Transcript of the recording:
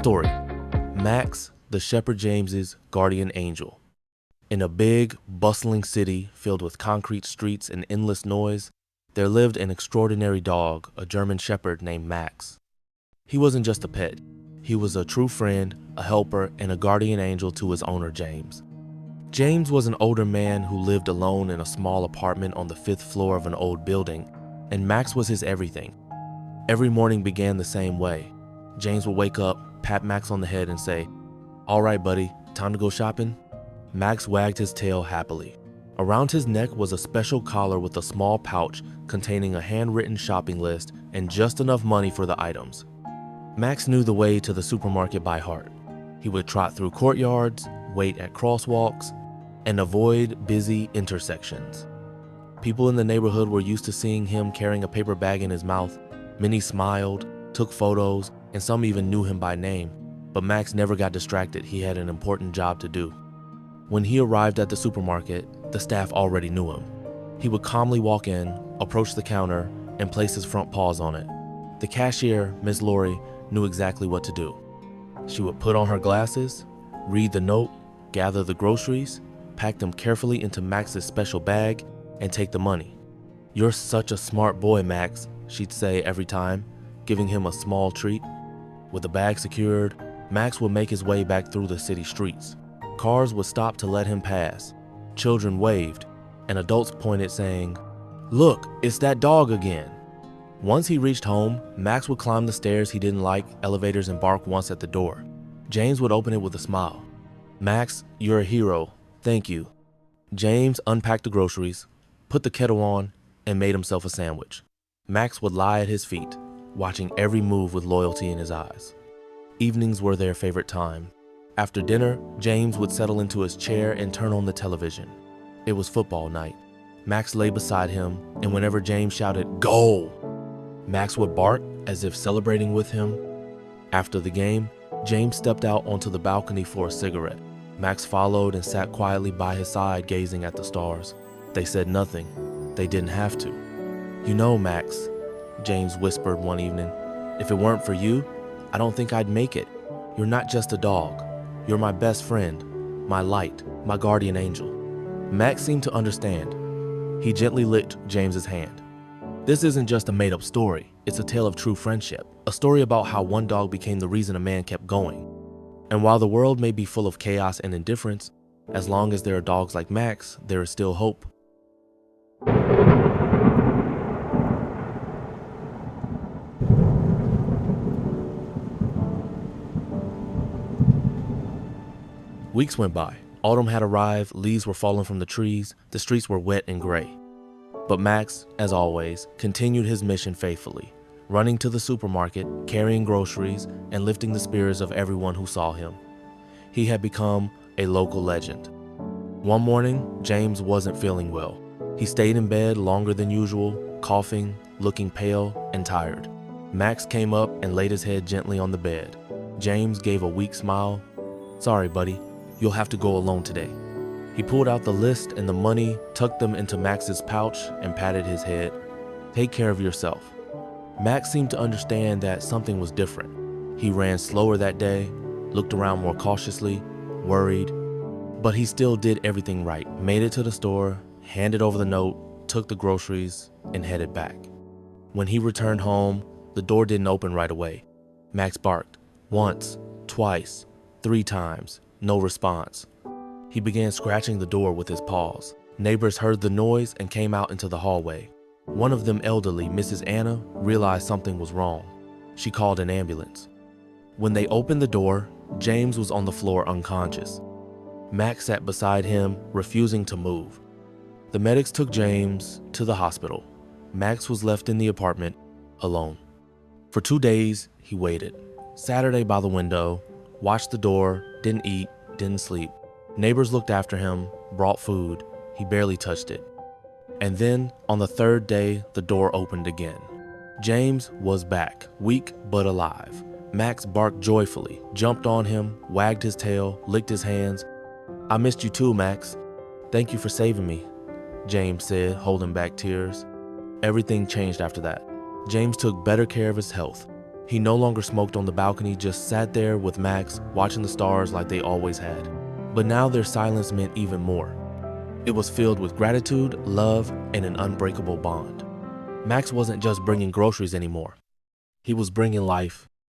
story. Max, the Shepherd James's guardian angel. In a big, bustling city filled with concrete streets and endless noise, there lived an extraordinary dog, a German Shepherd named Max. He wasn't just a pet. He was a true friend, a helper, and a guardian angel to his owner, James. James was an older man who lived alone in a small apartment on the 5th floor of an old building, and Max was his everything. Every morning began the same way. James would wake up, pat Max on the head, and say, "All right, buddy, time to go shopping?" Max wagged his tail happily. Around his neck was a special collar with a small pouch containing a handwritten shopping list and just enough money for the items. Max knew the way to the supermarket by heart. He would trot through courtyards, wait at crosswalks, and avoid busy intersections. People in the neighborhood were used to seeing him carrying a paper bag in his mouth. Many smiled, took photos, and some even knew him by name. But Max never got distracted. He had an important job to do. When he arrived at the supermarket, the staff already knew him. He would calmly walk in, approach the counter, and place his front paws on it. The cashier, Miss Lori, knew exactly what to do. She would put on her glasses, read the note, gather the groceries, pack them carefully into Max's special bag, and take the money. "You're such a smart boy, Max," she'd say every time, giving him a small treat. With the bag secured, Max would make his way back through the city streets. Cars would stop to let him pass. Children waved, and adults pointed saying, "Look, it's that dog again." Once he reached home, Max would climb the stairs he didn't like, elevators, and bark once at the door. James would open it with a smile. "Max, you're a hero. Thank you." James unpacked the groceries, put the kettle on, and made himself a sandwich. Max would lie at his feet, watching every move with loyalty in his eyes. Evenings were their favorite time. After dinner, James would settle into his chair and turn on the television. It was football night. Max lay beside him, and whenever James shouted, "Goal!" Max would bark as if celebrating with him. After the game, James stepped out onto the balcony for a cigarette. Max followed and sat quietly by his side, gazing at the stars. They said nothing. They didn't have to. "You know, Max," James whispered one evening, "if it weren't for you, I don't think I'd make it. You're not just a dog. You're my best friend, my light, my guardian angel." Max seemed to understand. He gently licked James's hand. This isn't just a made-up story. It's a tale of true friendship, a story about how one dog became the reason a man kept going. And while the world may be full of chaos and indifference, as long as there are dogs like Max, there is still hope. Weeks went by. Autumn had arrived, leaves were falling from the trees, the streets were wet and gray. But Max, as always, continued his mission faithfully, running to the supermarket, carrying groceries, and lifting the spirits of everyone who saw him. He had become a local legend. One morning, James wasn't feeling well. He stayed in bed longer than usual, coughing, looking pale and tired. Max came up and laid his head gently on the bed. James gave a weak smile. "Sorry, buddy. You'll have to go alone today." He pulled out the list and the money, tucked them into Max's pouch, and patted his head. "Take care of yourself." Max seemed to understand that something was different. He ran slower that day, looked around more cautiously, worried, but he still did everything right. Made it to the store, handed over the note, took the groceries, and headed back. When he returned home, the door didn't open right away. Max barked once, twice, 3 times. No response. He began scratching the door with his paws. Neighbors heard the noise and came out into the hallway. One of them, elderly Mrs. Anna, realized something was wrong. She called an ambulance. When they opened the door, James was on the floor unconscious. Max sat beside him, refusing to move. The medics took James to the hospital. Max was left in the apartment, alone. For 2 days, he waited. Saturday by the window, watched the door, didn't eat, didn't sleep. Neighbors looked after him, brought food. He barely touched it. And then, on the 3rd day, the door opened again. James was back, weak but alive. Max barked joyfully, jumped on him, wagged his tail, licked his hands. "I missed you too, Max. Thank you for saving me," James said, holding back tears. Everything changed after that. James took better care of his health. He no longer smoked on the balcony, just sat there with Max, watching the stars like they always had. But now their silence meant even more. It was filled with gratitude, love, and an unbreakable bond. Max wasn't just bringing groceries anymore. He was bringing life,